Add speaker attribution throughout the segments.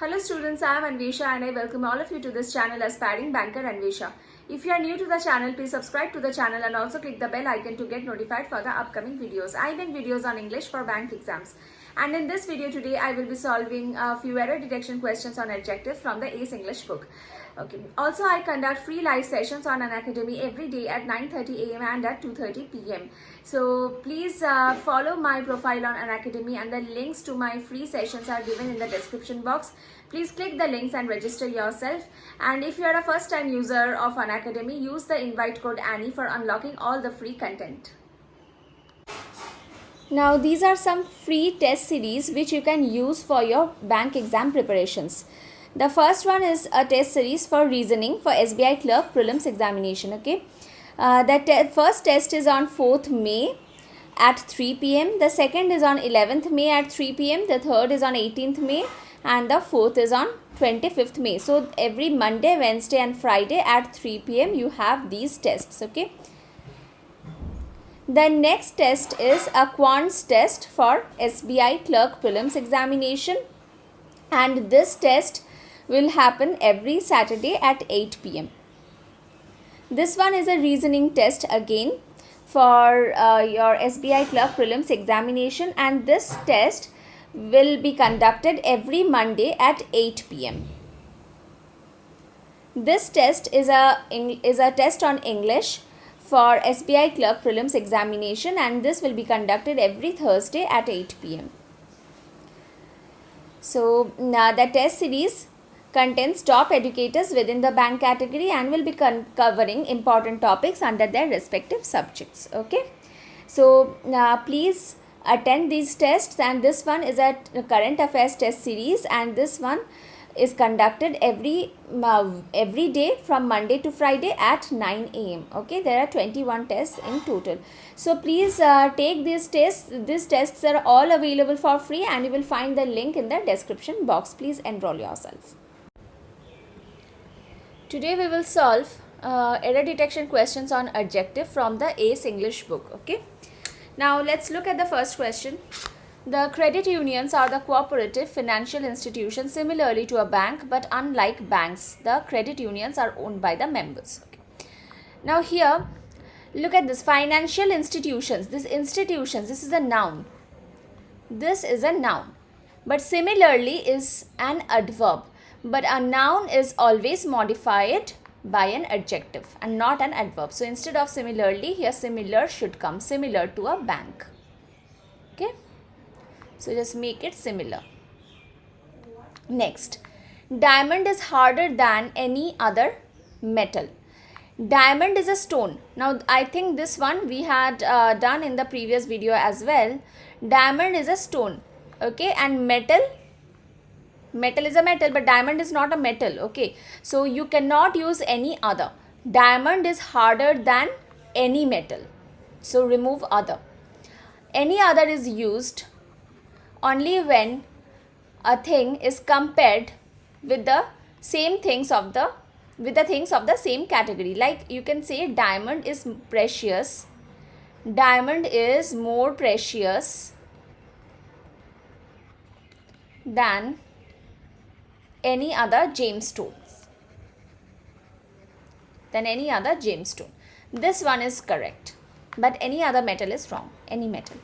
Speaker 1: Hello students, I am Anvesha and I welcome all of you to this channel Aspiring Banker Anvesha. If you are new to the channel, please subscribe to the channel and also click the bell icon to get notified for the upcoming videos. I make videos on English for bank exams. And in this video today, I will be solving a few error detection questions on adjectives from the ACE English book. Okay. Also, I conduct free live sessions on Unacademy every day at 9:30 a.m. and at 2:30 p.m. So please follow my profile on Unacademy and the links to my free sessions are given in the description box. Please click the links and register yourself. And if you are a first time user of Unacademy, use the invite code Annie for unlocking all the free content. Now these are some free test series which you can use for your bank exam preparations. The first one is a test series for reasoning for SBI clerk prelims examination. Okay, the first test is on 4th May at 3 p.m. The second is on 11th May at 3 p.m. The third is on 18th May and the fourth is on 25th May. So every Monday, Wednesday and Friday at 3 p.m. you have these tests. Okay. The next test is a quants test for SBI clerk prelims examination, and this test will happen every Saturday at 8 p.m. This one is a reasoning test again for your SBI clerk prelims examination, and this test will be conducted every Monday at 8 p.m. This test is a test on English for SBI clerk prelims examination, and this will be conducted every Thursday at 8 p.m. So now the test series contains top educators within the bank category and will be covering important topics under their respective subjects. Okay, so please attend these tests, and this one is a current affairs test series, and this one is conducted every day from Monday to Friday at 9 a.m. Okay, there are 21 tests in total. So please take these tests. These tests are all available for free and you will find the link in the description box. Please enroll yourself. Today we will solve error detection questions on adjective from the ACE English book. Okay. Now let's look at the first question. The credit unions are the cooperative financial institutions similarly to a bank, but unlike banks, the credit unions are owned by the members. Okay. Now here, look at this, financial institutions. This is a noun. This is a noun. But similarly is an adverb. But a noun is always modified by an adjective and not an adverb. So instead of similarly, here similar should come, similar to a bank. Okay. So just make it similar. Next, diamond is harder than any other metal. Diamond is a stone. Now I think this one we had done in the previous video as well. Diamond is a stone. Okay, and metal is a metal, but diamond is not a metal. Okay, so you cannot use any other. Diamond is harder than any metal. So remove other. Any other is used only when a thing is compared with the same things of the same category. Like you can say diamond is precious, diamond is more precious than any other gemstone. This one is correct, but any other metal is wrong. Any metal.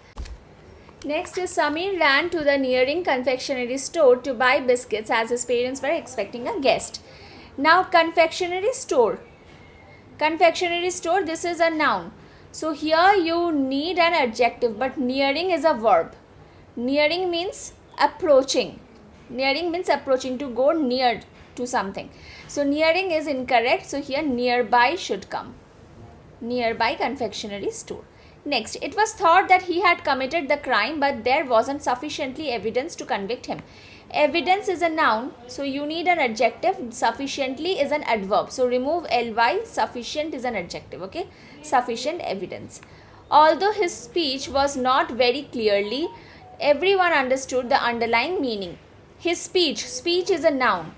Speaker 1: Next is Samir ran to the nearing confectionery store to buy biscuits as his parents were expecting a guest. Now confectionery store, this is a noun. So here you need an adjective, but nearing is a verb. Nearing means approaching. To go near to something. So nearing is incorrect. So here nearby should come. Nearby confectionery store. Next, it was thought that he had committed the crime, but there wasn't sufficiently evidence to convict him. Evidence is a noun, so you need an adjective. Sufficiently is an adverb. So remove ly, sufficient is an adjective. Okay, sufficient evidence. Although his speech was not very clearly, everyone understood the underlying meaning. His speech is a noun.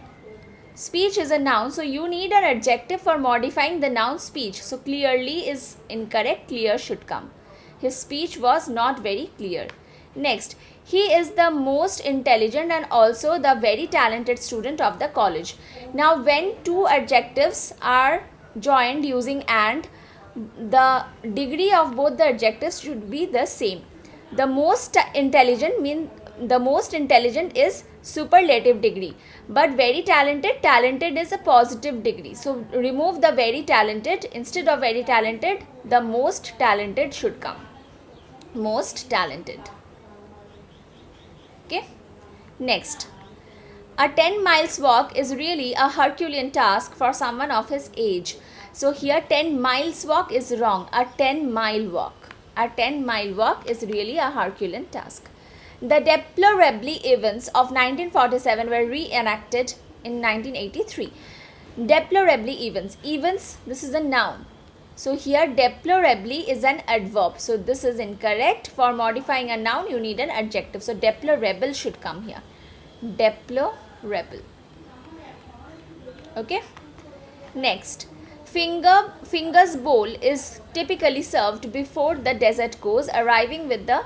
Speaker 1: So you need an adjective for modifying the noun speech. So clearly is incorrect, clear should come. His speech was not very clear. Next, he is the most intelligent and also the very talented student of the college. Now, when two adjectives are joined using and, the degree of both the adjectives should be the same. The most intelligent is superlative degree, but very talented is a positive degree. So remove the very talented. Instead of very talented, the most talented should come. Most talented. Okay. Next, a 10 miles walk is really a Herculean task for someone of his age. So here 10 miles walk is wrong. A 10-mile walk. A 10-mile walk is really a Herculean task. The deplorably events of 1947 were reenacted in 1983. Deplorably events. Events, this is a noun. So here deplorably is an adverb. So this is incorrect. For modifying a noun, you need an adjective. So deplorable should come here. Deplorable. Okay. Next, fingers bowl is typically served before the dessert course, arriving with the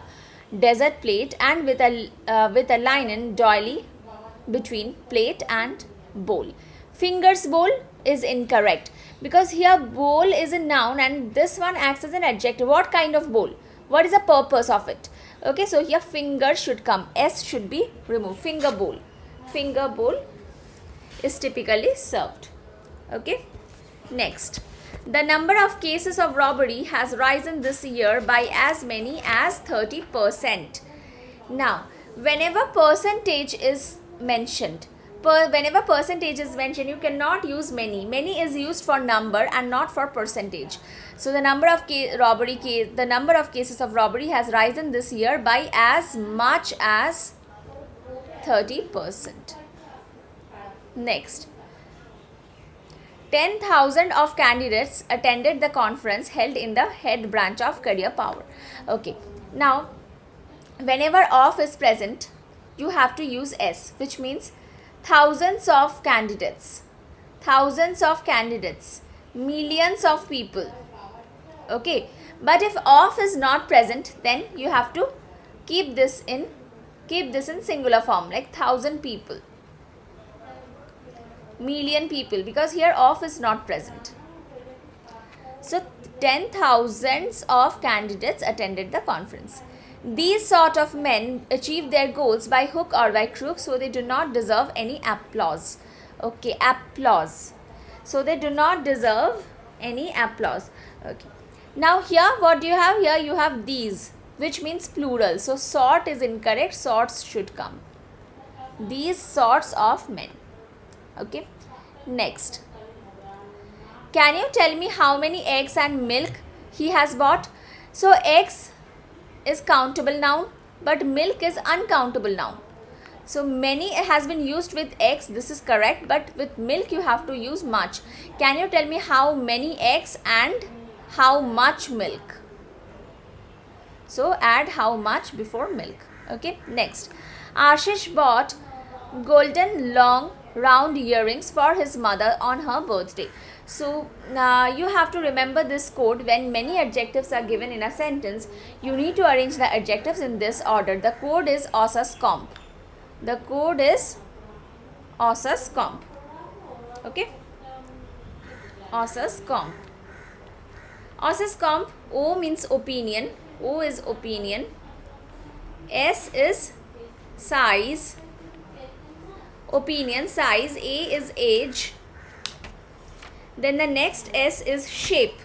Speaker 1: dessert plate and with a linen doily between plate and bowl. Fingers bowl is incorrect because here bowl is a noun and this one acts as an adjective. What kind of bowl? What is the purpose of it? Okay, so here finger should come. S should be removed. Finger bowl. Finger bowl is typically served. Okay. Next, the number of cases of robbery has risen this year by as many as 30%. Now, whenever percentage is mentioned, you cannot use many. Many is used for number and not for percentage. So the number of cases of robbery has risen this year by as much as 30%. Next, 10,000 of candidates attended the conference held in the head branch of Career Power. Okay, now whenever of is present, you have to use S, which means thousands of candidates, millions of people. Okay, but if of is not present, then you have to keep this in singular form, like 1,000 people, million people, because here of is not present. So 10,000s of candidates attended the conference. These sort of men achieve their goals by hook or by crook, so they do not deserve any applause. Okay, applause. So they do not deserve any applause. Okay. Now here what do you have? Here you have these, which means plural. So sort is incorrect. Sorts should come. These sorts of men. Okay. Next, can you tell me how many eggs and milk he has bought? So eggs is countable noun, but milk is uncountable noun. So many has been used with eggs, this is correct, but with milk you have to use much. Can you tell me how many eggs and how much milk? So add how much before milk. Okay. Next, Ashish bought golden long round earrings for his mother on her birthday. So you have to remember this code. When many adjectives are given in a sentence, you need to arrange the adjectives in this order. The code is ausus comp. The code is ausus comp. Okay. Ausus comp. Ausus comp. O means opinion. O is opinion. S is size. Opinion, size. A is age. Then the next S is shape.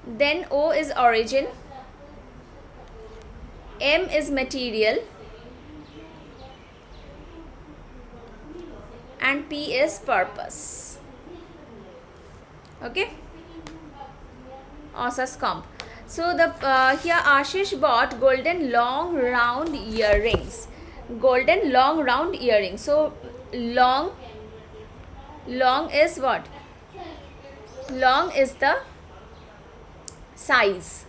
Speaker 1: Then O is origin. M is material. And P is purpose. Okay. Ausus comp. So here Ashish bought golden long round earrings. Golden long round earrings. So long is what? Long is the size.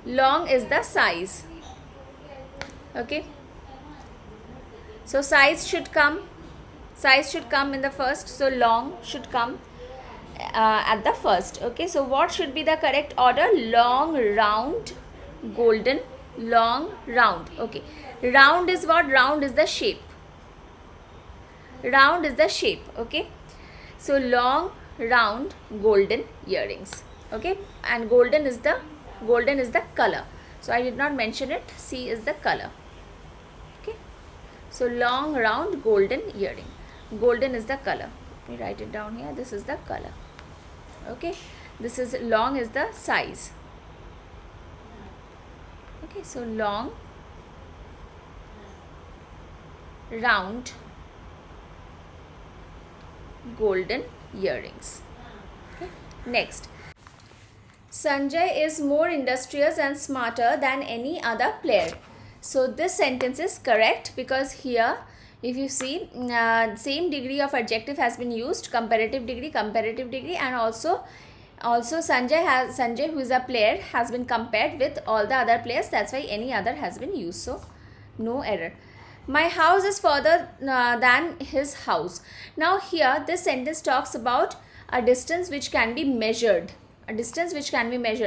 Speaker 1: Long is the size. Okay. So size should come in the first. So long should come. at the first. Okay, so what should be the correct order? Long, round, golden, long, round. Okay, round is what? Round is the shape. Round is the shape. Okay, so long, round, golden earrings. Okay, and golden is the color. So I did not mention it. C is the color. Okay, so long, round, golden earring. Golden is the color. Let me write it down here. This is the color. Okay, this is long is the size. Okay, so long, round, golden earrings. Okay. Next, Sanjay is more industrious and smarter than any other player. So this sentence is correct because here if you see same degree of adjective has been used, comparative degree, and also Sanjay who is a player has been compared with all the other players. That's why any other has been used. So no error. My house is further than his house. Now here this sentence talks about a distance which can be measured.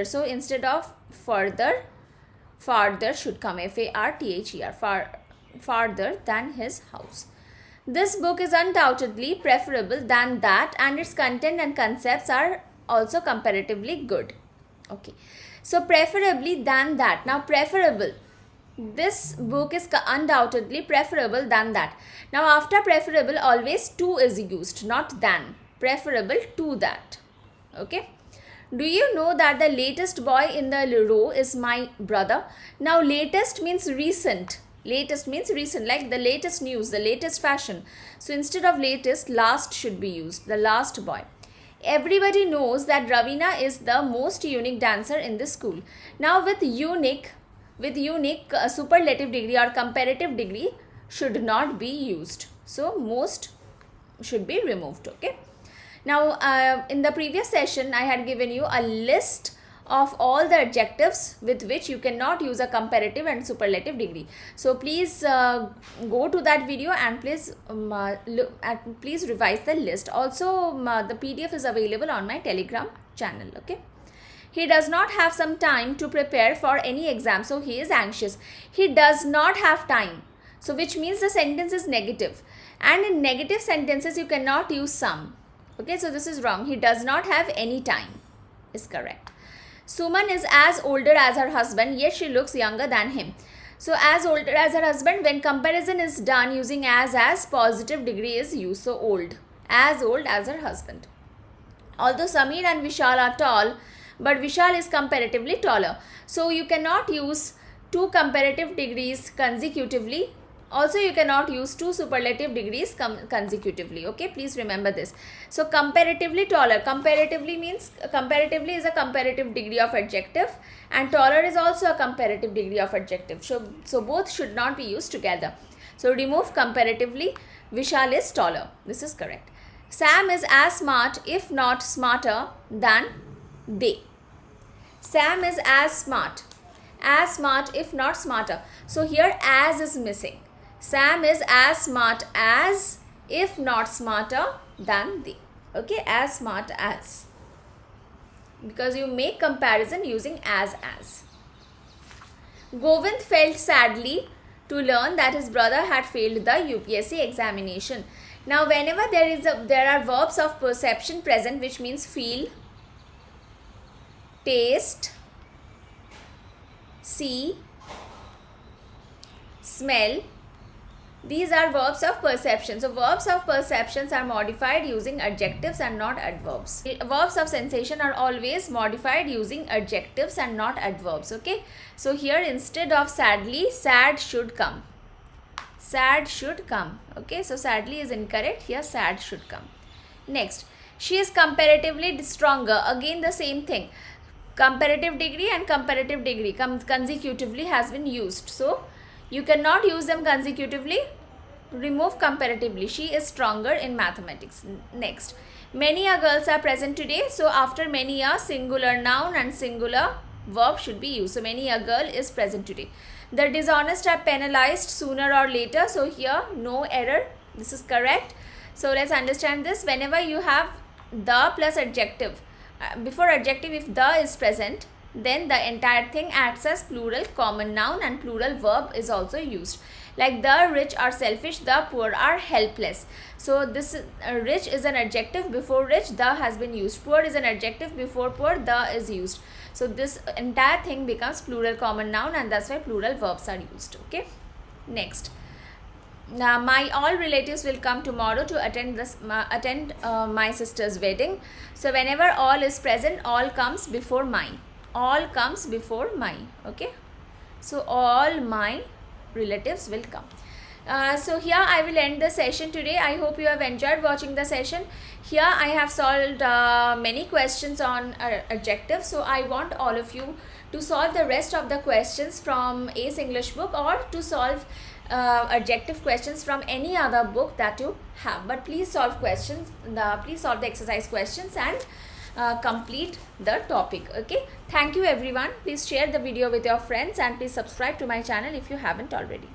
Speaker 1: So instead of further, farther should come. F-A-R-T-H-E-R. Farther than his house. This book is undoubtedly preferable than that, and its content and concepts are also comparatively good. Okay, so preferably than that. Now preferable, this book is undoubtedly preferable than that. Now after preferable always to is used, not than. Preferable to that. Okay, do you know that the latest boy in the row is my brother? Now latest means recent. Like the latest news, the latest fashion. So instead of latest, last should be used, the last boy. Everybody knows that Ravina is the most unique dancer in this school. Now with unique, superlative degree or comparative degree should not be used. So most should be removed. Okay. Now in the previous session I had given you a list of all the adjectives with which you cannot use a comparative and superlative degree. So please go to that video and please please revise the list. Also the PDF is available on my Telegram channel. Okay. He does not have some time to prepare for any exam, so he is anxious. He does not have time. So which means the sentence is negative. And in negative sentences you cannot use some. Okay, so this is wrong. He does not have any time is correct. Suman is as older as her husband, yet she looks younger than him. So as older as her husband, when comparison is done using as positive degree is used. So old as her husband. Although Sameer and Vishal are tall, but Vishal is comparatively taller. So you cannot use two comparative degrees consecutively. Also you cannot use two superlative degrees consecutively. Okay, please remember this. So comparatively taller, comparatively is a comparative degree of adjective, and taller is also a comparative degree of adjective. So both should not be used together. So remove comparatively. Vishal is taller. This is correct. Sam is as smart if not smarter than they. Sam is as smart if not smarter. So here as is missing. Sam is as smart as if not smarter than they. Okay, as smart as, because you make comparison using as. Govind felt sadly to learn that his brother had failed the UPSC examination. Now whenever there are verbs of perception present, which means feel, taste, see, smell, these are verbs of perception. So verbs of perceptions are modified using adjectives and not adverbs. Verbs of sensation are always modified using adjectives and not adverbs. Okay, so here instead of sadly, sad should come. Okay, so sadly is incorrect. Here sad should come. Next, she is comparatively stronger. Again the same thing. Comparative degree and comparative degree consecutively has been used. So you cannot use them consecutively. Remove comparatively. She is stronger in mathematics. Next, many a girls are present today. So after many a, singular noun and singular verb should be used. So many a girl is present today. The dishonest are penalized sooner or later. So here no error. This is correct. So let's understand this. Whenever you have the plus adjective, before adjective if the is present, then the entire thing acts as plural common noun and plural verb is also used. Like the rich are selfish, the poor are helpless. So this rich is an adjective, before rich the has been used. Poor is an adjective, before poor the is used. So this entire thing becomes plural common noun and that's why plural verbs are used. Okay. Next. Now my all relatives will come tomorrow to attend my sister's wedding. So whenever all is present, all comes before my. All comes before my. Okay. So all my relatives will come. So here I will end the session today. I hope you have enjoyed watching the session. Here I have solved many questions on adjectives. So I want all of you to solve the rest of the questions from Ace English book or to solve adjective questions from any other book that you have. But please solve questions. Please solve the exercise questions and complete the topic. Okay. Thank you everyone. Please share the video with your friends and please subscribe to my channel if you haven't already.